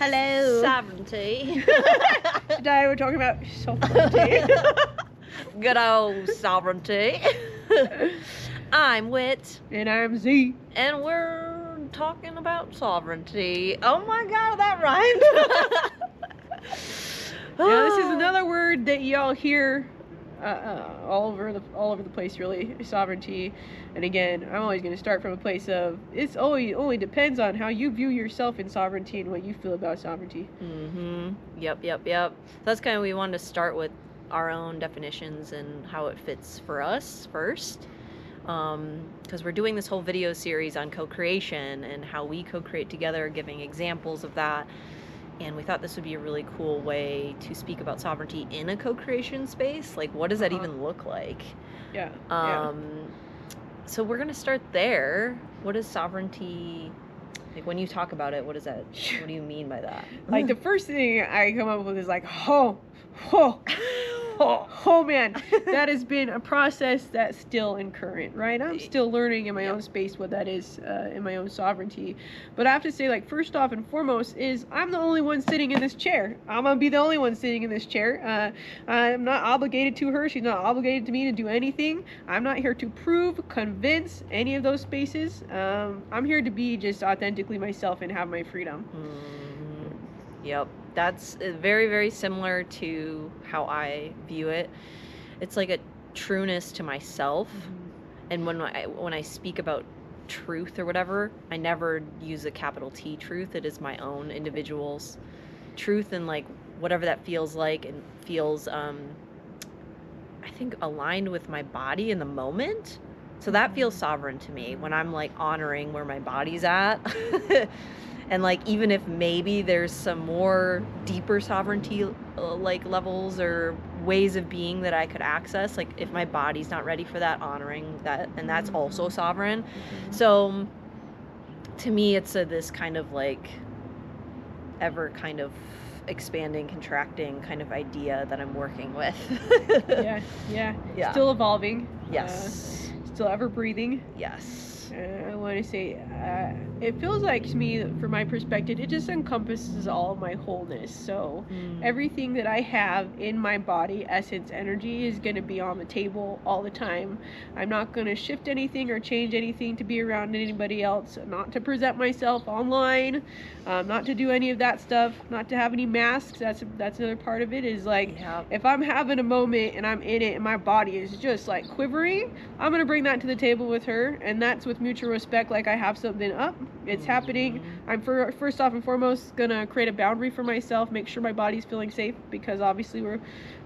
Hello. Sovereignty. Today we're talking about sovereignty. Good old sovereignty. I'm Whit. And I'm Z. And we're talking about sovereignty. Oh my god, that rhymed. Yeah, this is another word that y'all hear all over the place, really. Sovereignty. And again, I'm always going to start from a place of it's only depends on how you view yourself in sovereignty and what you feel about sovereignty. Yep. That's kind of we wanted to start with our own definitions and how it fits for us first. Because we're doing this whole video series on co-creation and how we co-create together, giving examples of that. And we thought this would be a really cool way to speak about sovereignty in a co-creation space. Like, what does that even look like? Yeah. So we're going to start there. What is sovereignty? Like, when you talk about it, what do you mean by that? Like, the first thing I come up with is like, oh man, that has been a process that's still in current, right? I'm still learning in my own space what that is, in my own sovereignty. But I have to say, like, first off and foremost is I'm the only one sitting in this chair. I'm gonna be the only one sitting in this chair. I'm not obligated to her. She's not obligated to me to do anything. I'm not here to prove, convince any of those spaces. I'm here to be just authentically myself and have my freedom. Yep. That's very, very similar to how I view it. It's like a trueness to myself. And when I speak about truth or whatever, I never use a capital T truth. It is my own individual's truth, and like whatever that feels like and feels, I think, aligned with my body in the moment. So that feels sovereign to me when I'm like honoring where my body's at. And like, even if maybe there's some more deeper sovereignty like levels or ways of being that I could access, like if my body's not ready for that, honoring that, and that's also sovereign. So to me, it's this kind of like ever kind of expanding, contracting kind of idea that I'm working with. Yeah. Still evolving. Yes. Still ever breathing. Yes. I want to say, it feels like to me, from my perspective, it just encompasses all of my wholeness. So everything that I have in my body, essence, energy, is going to be on the table all the time. I'm not going to shift anything or change anything to be around anybody else, not to present myself online, not to do any of that stuff, not to have any masks. That's another part of it, is like, if I'm having a moment and I'm in it and my body is just like quivering, I'm going to bring that to the table with her, and that's with mutual respect. Like, I have something up, it's happening. I'm first off and foremost gonna create a boundary for myself, make sure my body's feeling safe, because obviously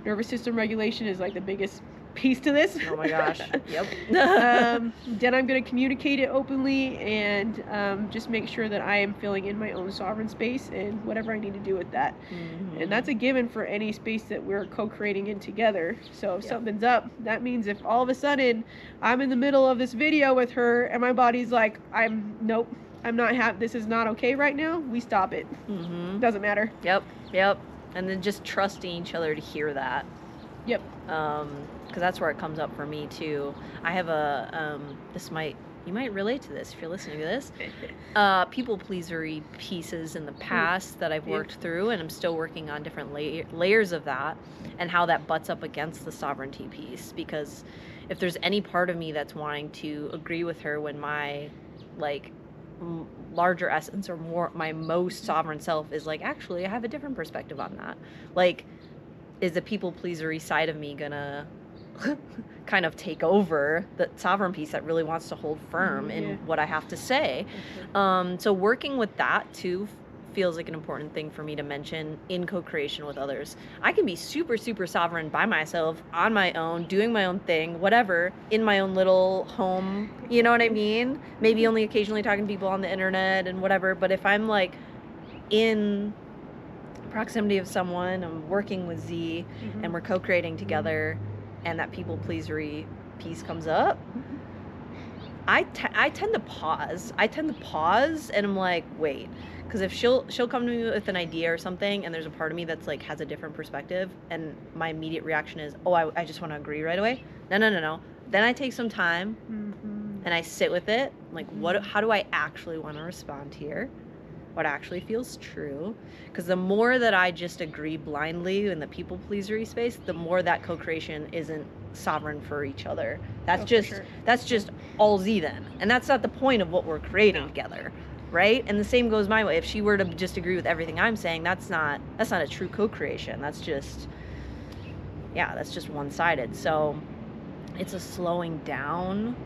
nervous system regulation is like the biggest piece to this. Oh my gosh. Yep. Then I'm going to communicate it openly and just make sure that I am feeling in my own sovereign space and whatever I need to do with that. And that's a given for any space that we're co-creating in together. So if something's up, that means if all of a sudden I'm in the middle of this video with her and my body's like, nope, I'm not this is not okay right now, we stop it. Doesn't matter. Yep. And then just trusting each other to hear that. Yep. Because that's where it comes up for me too. I have you might relate to this if you're listening to this. People pleasery pieces in the past that I've worked through, and I'm still working on different layers of that, and how that butts up against the sovereignty piece. Because if there's any part of me that's wanting to agree with her when my like larger essence or more my most sovereign self is like, actually I have a different perspective on that, like, is the people pleasery side of me gonna kind of take over the sovereign piece that really wants to hold firm in what I have to say? So working with that too feels like an important thing for me to mention in co-creation with others. I can be super, super sovereign by myself, on my own, doing my own thing, whatever, in my own little home, you know what I mean? Maybe only occasionally talking to people on the internet and whatever, but if I'm like in proximity of someone, I'm working with Z and we're co-creating together, and that people pleasery piece comes up, I tend to pause. And I'm like, wait, because if she'll come to me with an idea or something, and there's a part of me that's like has a different perspective, and my immediate reaction is, oh, I just want to agree right away. No. Then I take some time and I sit with it. I'm like, how do I actually want to respond here? what actually feels true. Because the more that I just agree blindly in the people pleasery space, the more that co-creation isn't sovereign for each other. That's just all Z then. And that's not the point of what we're creating together. Right? And the same goes my way. If she were to just agree with everything I'm saying, that's not a true co-creation. That's just one-sided. So it's a slowing down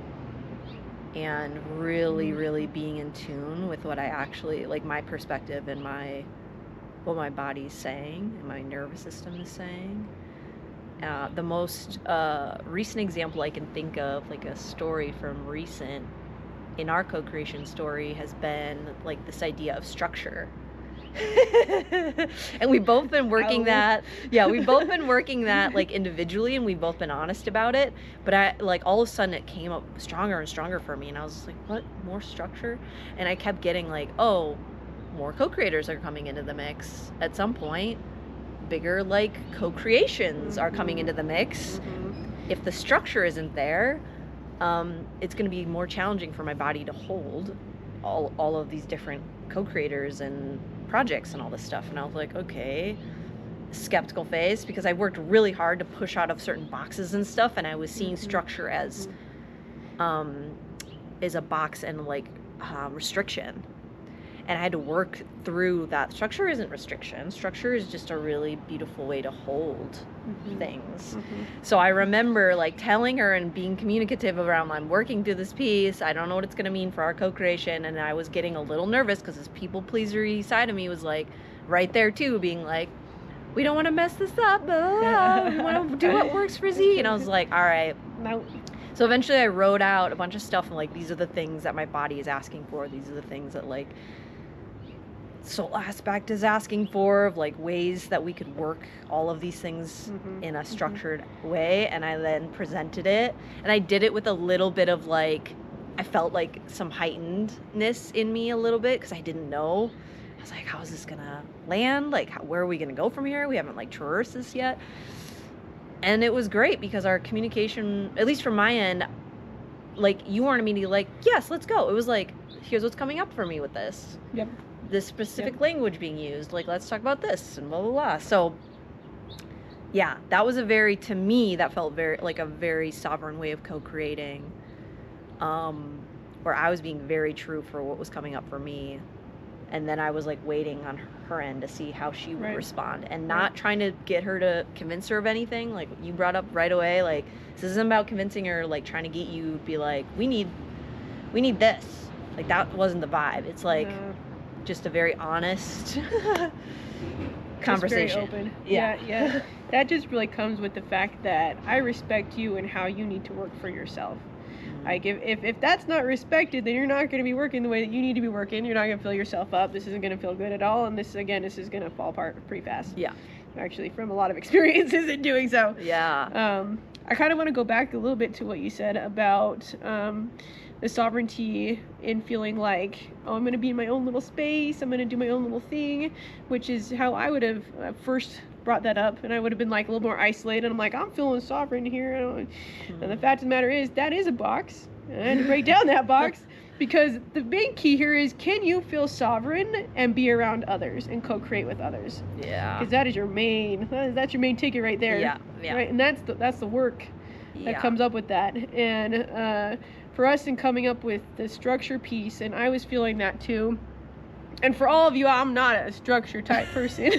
and really, really being in tune with what I actually, like, my perspective and what my body's saying and my nervous system is saying. The most recent example I can think of, like a story from recent in our co-creation story, has been like this idea of structure. And we've both been working that. Yeah, we've both been working that like individually, and we've both been honest about it. But I like all of a sudden it came up stronger and stronger for me, and I was just like, what? More structure? And I kept getting like, oh, more co-creators are coming into the mix at some point. Bigger like co-creations are coming into the mix. If the structure isn't there, it's going to be more challenging for my body to hold all of these different co-creators and projects and all this stuff. And I was like, okay, skeptical phase, because I worked really hard to push out of certain boxes and stuff, and I was seeing structure as a box and like restriction. And I had to work through that. Structure isn't restriction. Structure is just a really beautiful way to hold things. So I remember like telling her and being communicative around, I'm working through this piece. I don't know what it's going to mean for our co-creation. And I was getting a little nervous because this people pleasery side of me was like right there too, being like, we don't want to mess this up. We want to do what works for Z. And I was like, all right. No. So eventually I wrote out a bunch of stuff and like, these are the things that my body is asking for. These are the things that like soul aspect is asking for, of like ways that we could work all of these things in a structured way. And I then presented it, and I did it with a little bit of like, I felt like some heightenedness in me a little bit, because I didn't know. I was like, how is this gonna land? Like, where are we gonna go from here? We haven't like traversed this yet. And it was great because our communication, at least from my end, like you weren't immediately like, yes, let's go. It was like, here's what's coming up for me with this. Yep. This specific language being used, like, let's talk about this and blah, blah, blah. So yeah, that was to me, that felt very, like a very sovereign way of co-creating, where I was being very true for what was coming up for me. And then I was like waiting on her end to see how she would respond, and not trying to get her to convince her of anything. Like you brought up right away, like, this isn't about convincing her, like trying to get you to be like, we need this. Like that wasn't the vibe. It's like, just a very honest conversation. Just very open. Yeah. That just really comes with the fact that I respect you and how you need to work for yourself. Like if that's not respected, then you're not going to be working the way that you need to be working. You're not going to fill yourself up. This isn't going to feel good at all, and this is going to fall apart pretty fast. Yeah. Actually, from a lot of experiences in doing so. Yeah. I kind of want to go back a little bit to what you said about the sovereignty in feeling like, oh, I'm going to be in my own little space, I'm going to do my own little thing, which is how I would have first brought that up, and I would have been like a little more isolated. I'm like, I'm feeling sovereign here, and the fact of the matter is, that is a box, and I had to break down that box, because the main key here is, can you feel sovereign and be around others and co-create with others? Yeah. Because that is that's your main ticket right there. Yeah. Right, and that's the work that comes up with that. And for us in coming up with the structure piece, and I was feeling that too. And for all of you, I'm not a structure type person.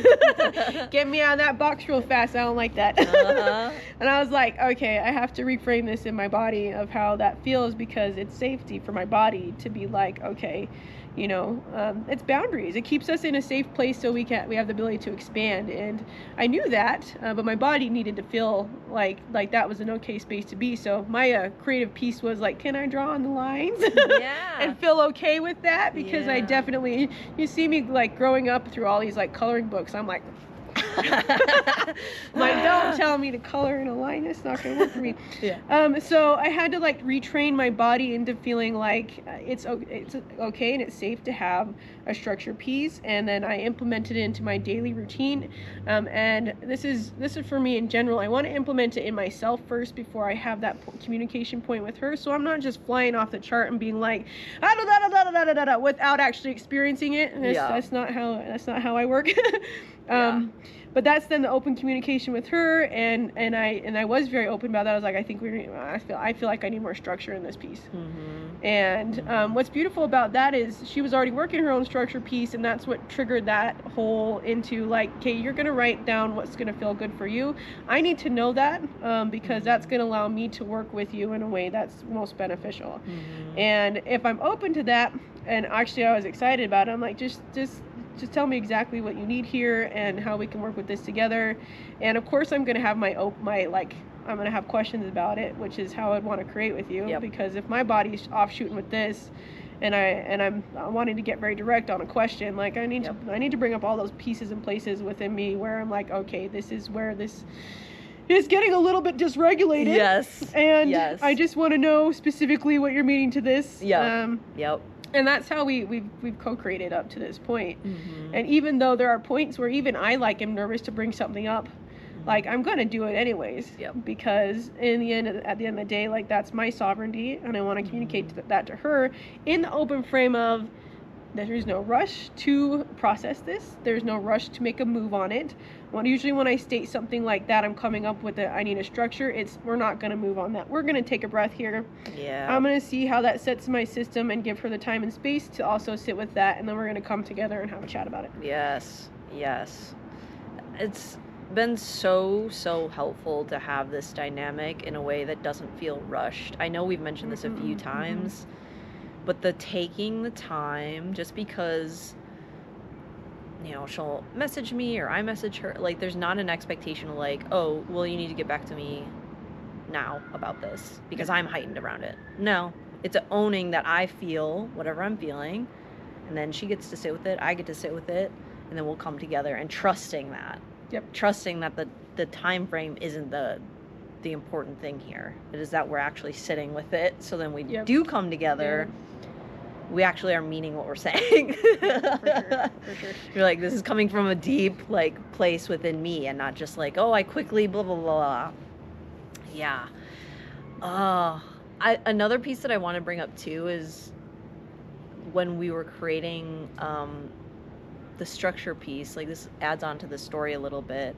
Get me out of that box real fast. I don't like that. And I was like, okay, I have to reframe this in my body of how that feels, because it's safety for my body to be like, okay, you know, it's boundaries. It keeps us in a safe place so we have the ability to expand. And I knew that, but my body needed to feel like that was an okay space to be. So my creative piece was like, can I draw on the lines? And feel okay with that? Because I definitely, you see me like growing up through all these like coloring books. I'm like, Like, don't tell me to color in a line. It's not going to work for me. Yeah. So I had to like retrain my body into feeling like it's okay and it's safe to have a structure piece, and then I implemented it into my daily routine. And this is for me in general. I want to implement it in myself first before I have that communication point with her. So I'm not just flying off the chart and being like without actually experiencing it. And that's not how I work. But that's then the open communication with her, and I was very open about that. I was like, I think I feel like I need more structure in this piece. Mm-hmm. And what's beautiful about that is she was already working her own structure piece, and that's what triggered that whole into like, okay, you're gonna write down what's gonna feel good for you. I need to know that because that's gonna allow me to work with you in a way that's most beneficial. Mm-hmm. And if I'm open to that, and actually I was excited about it, I'm like, just tell me exactly what you need here and how we can work with this together. And of course I'm going to have I'm going to have questions about it, which is how I'd want to create with you. Yep. Because if my body's off shooting with this and I'm wanting to get very direct on a question, like I need to bring up all those pieces and places within me where I'm like, okay, this is where this is getting a little bit dysregulated. Yes. And I just want to know specifically what you're meaning to this. Yep. And that's how we've co-created up to this point. Mm-hmm. And even though there are points where even I am nervous to bring something up, like I'm gonna do it anyways. Because at the end of the day, like that's my sovereignty, and I want to communicate that to her in the open frame of there's no rush to process this. There's no rush to make a move on it. Usually when I state something like that, I'm coming up with I need a structure. We're not going to move on that. We're going to take a breath here. Yeah. I'm going to see how that sets my system and give her the time and space to also sit with that. And then we're going to come together and have a chat about it. Yes. It's been so helpful to have this dynamic in a way that doesn't feel rushed. I know we've mentioned this a few times. But the taking the time, just because, she'll message me or I message her, like, there's not an expectation of, like, oh, well, you need to get back to me now about this because I'm heightened around it. No, it's owning that I feel whatever I'm feeling, and then she gets to sit with it, I get to sit with it, and then we'll come together, and trusting that. Trusting that the time frame isn't the important thing here. It is that we're actually sitting with it, so then we do come together. We actually are meaning what we're saying. For sure. You're like, this is coming from a deep place within me, and not just like, oh, I quickly blah blah blah. Yeah. Another piece that I want to bring up too is when we were creating the structure piece, like this adds on to the story a little bit.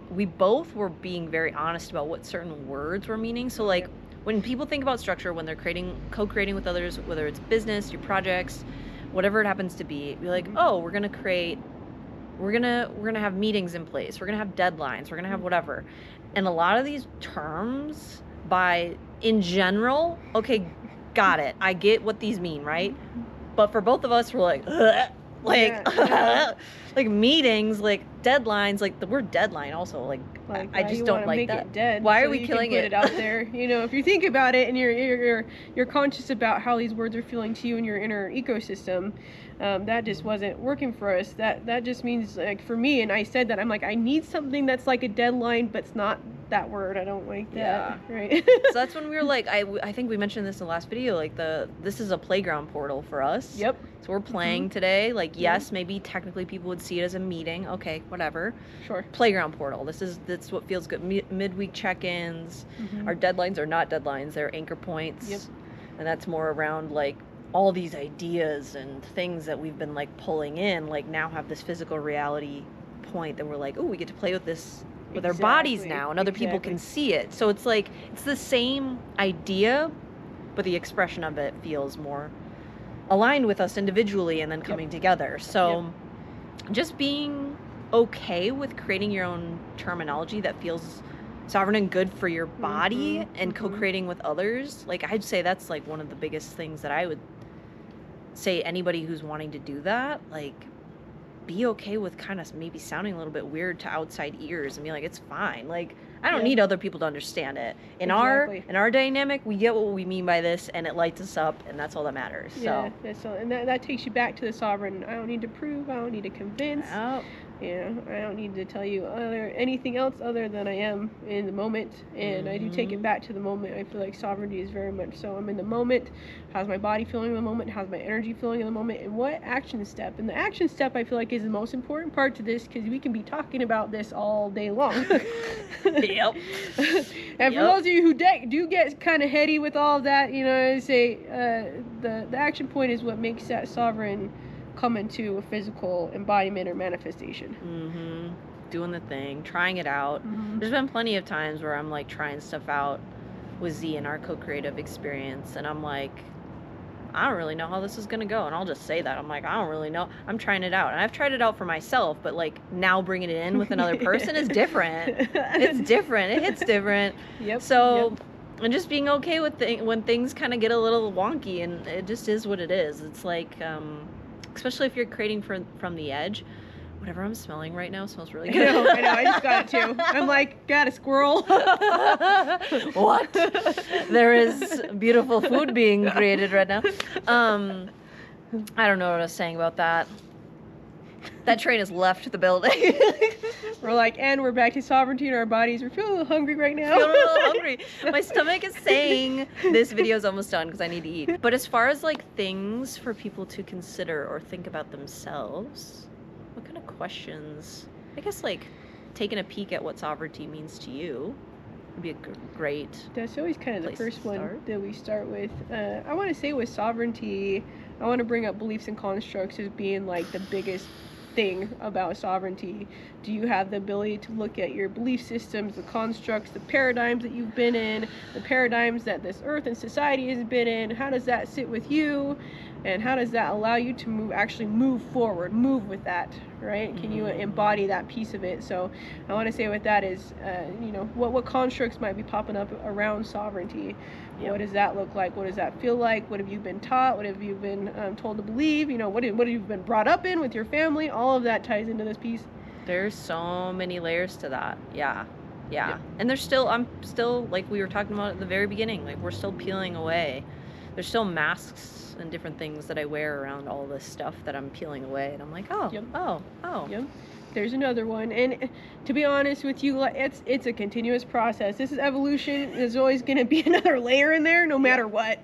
We both were being very honest about what certain words were meaning. So like when people think about structure, when they're co-creating with others, whether it's business, your projects, whatever it happens to be, you're like, oh, we're gonna have meetings in place, we're gonna have deadlines, we're gonna have whatever. And a lot of these terms in general, okay, got it, I get what these mean, right? But for both of us, we're like, ugh. Like meetings, like deadlines, like the word deadline also, like I just don't like that. Why are we killing it? Put it out there, if you think about it and you're conscious about how these words are feeling to you in your inner ecosystem, that just wasn't working for us. That just means, like, for me, and I said that, I'm like, I need something that's like a deadline, but it's not that word. I don't like that. Yeah. Right. So that's when we were like, I think we mentioned this in the last video, like this is a playground portal for us. Yep. So we're playing today. Like, yes, maybe technically people would see it as a meeting. Okay, whatever. Sure. Playground portal. That's what feels good. Midweek check-ins. Our deadlines are not deadlines. They're anchor points. Yep. And that's more around like all these ideas and things that we've been like pulling in, like now have this physical reality point that we're like, oh, we get to play with this with our bodies now, and other people can see it. So it's like, it's the same idea, but the expression of it feels more aligned with us individually and then coming together. So just being okay with creating your own terminology that feels sovereign and good for your body and co-creating with others. Like, I'd say that's like one of the biggest things that I would say anybody who's wanting to do that, like, be okay with kind of maybe sounding a little bit weird to outside ears and be like, it's fine. Like, I don't need other people to understand it. In our dynamic, we get what we mean by this, and it lights us up, and that's all that matters. So and that takes you back to the sovereign. I don't need to prove. I don't need to convince. Yeah, I don't need to tell you anything else other than I am in the moment, and I do take it back to the moment. I feel like sovereignty is very much so. I'm in the moment. How's my body feeling in the moment? How's my energy feeling in the moment? And what action step? And the action step, I feel like, is the most important part to this, because we can be talking about this all day long. Yep. And for those of you who do get kind of heady with all of that, you know, I say the action point is what makes that sovereign come into a physical embodiment or manifestation. Doing the thing, trying it out. There's been plenty of times where I'm like trying stuff out with Z in our co-creative experience, and I'm like, I don't really know how this is gonna go, and I'll just say that. I'm like, I don't really know. I'm trying it out, and I've tried it out for myself, but like now bringing it in with another person is different. It's different. It hits different. So. And just being okay with when things kind of get a little wonky, and it just is what it is. It's like, especially if you're creating from the edge, whatever I'm smelling right now smells really good. I know, I just got it too. I'm like, got a squirrel. What? There is beautiful food being created right now. I don't know what I was saying about that. That train has left the building. We're like, and we're back to sovereignty in our bodies. We're feeling a little hungry right now. Feeling a little hungry. My stomach is saying this video is almost done because I need to eat. But as far as like things for people to consider or think about themselves, what kind of questions? I guess like taking a peek at what sovereignty means to you would be a great. That's always kind of the first one that we start with. I want to say with sovereignty, I want to bring up beliefs and constructs as being like the biggest thing about sovereignty. Do you have the ability to look at your belief systems, the constructs, the paradigms that you've been in, the paradigms that this earth and society has been in? How does that sit with you? And how does that allow you to actually move forward, move with that, right? Can you embody that piece of it? So I want to say with that is, you know, what constructs might be popping up around sovereignty? What does that look like? What does that feel like? What have you been taught? What have you been told to believe? You know, what have you been brought up in with your family? All of that ties into this piece. There's so many layers to that. Yeah. And I'm still, like we were talking about at the very beginning, like we're still peeling away. There's still masks and different things that I wear around all this stuff that I'm peeling away, and I'm like, oh. There's another one, and to be honest with you, it's a continuous process. This is evolution. There's always going to be another layer in there, no matter what.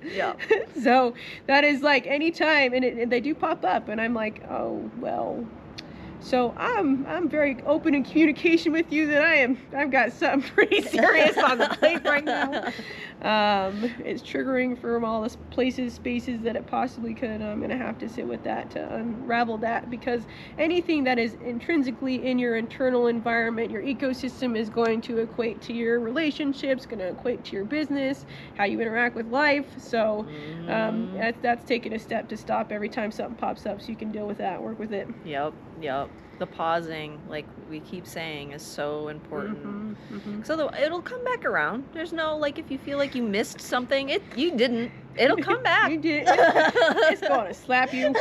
So that is like anytime, and they do pop up, and I'm like, oh well. So I'm very open in communication with you that I've got something pretty serious on the plate right now. It's triggering from all the places, spaces that it possibly could. I'm gonna have to sit with that to unravel that, because anything that is intrinsically in your internal environment, your ecosystem, is going to equate to your relationships, going to equate to your business, how you interact with life. So that's taking a step to stop every time something pops up, so you can deal with that, work with it. Yep. The pausing, like we keep saying, is so important. So it'll come back around. There's no, like, if you feel like you missed something, you didn't. It'll come back. You did. It's going to slap you.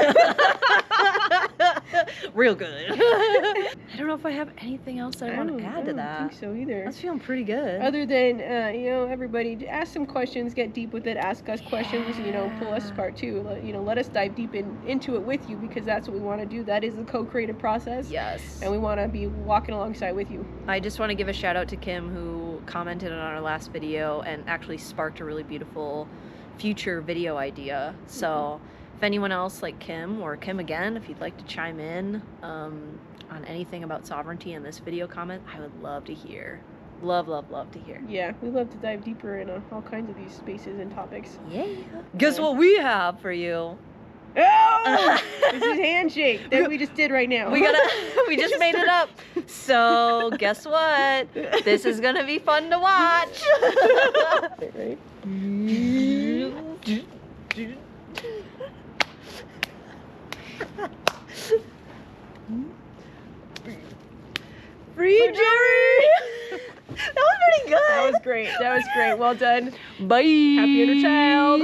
Real good. I don't know if I have anything else I want to add to that. I don't think so either. That's feeling pretty good. Other than, you know, everybody, ask some questions, get deep with it, ask us questions, you know, pull us apart too. You know, let us dive deep into it with you, because that's what we want to do. That is the co-creative process. Yes. And we want to be walking alongside with you. I just want to give a shout out to Kim, who commented on our last video and actually sparked a really beautiful future video idea. So if anyone else like Kim, or Kim again, if you'd like to chime in on anything about sovereignty in this video comment, I would love to hear. Love to hear. Yeah, we love to dive deeper in all kinds of these spaces and topics. Yeah. Guess what we have for you? Oh! This is handshake that we just did right now. We just made it up. So guess what? This is gonna be fun to watch. Right? Free Jerry! That was pretty good. That was great. Well done. Bye. Happy inner child.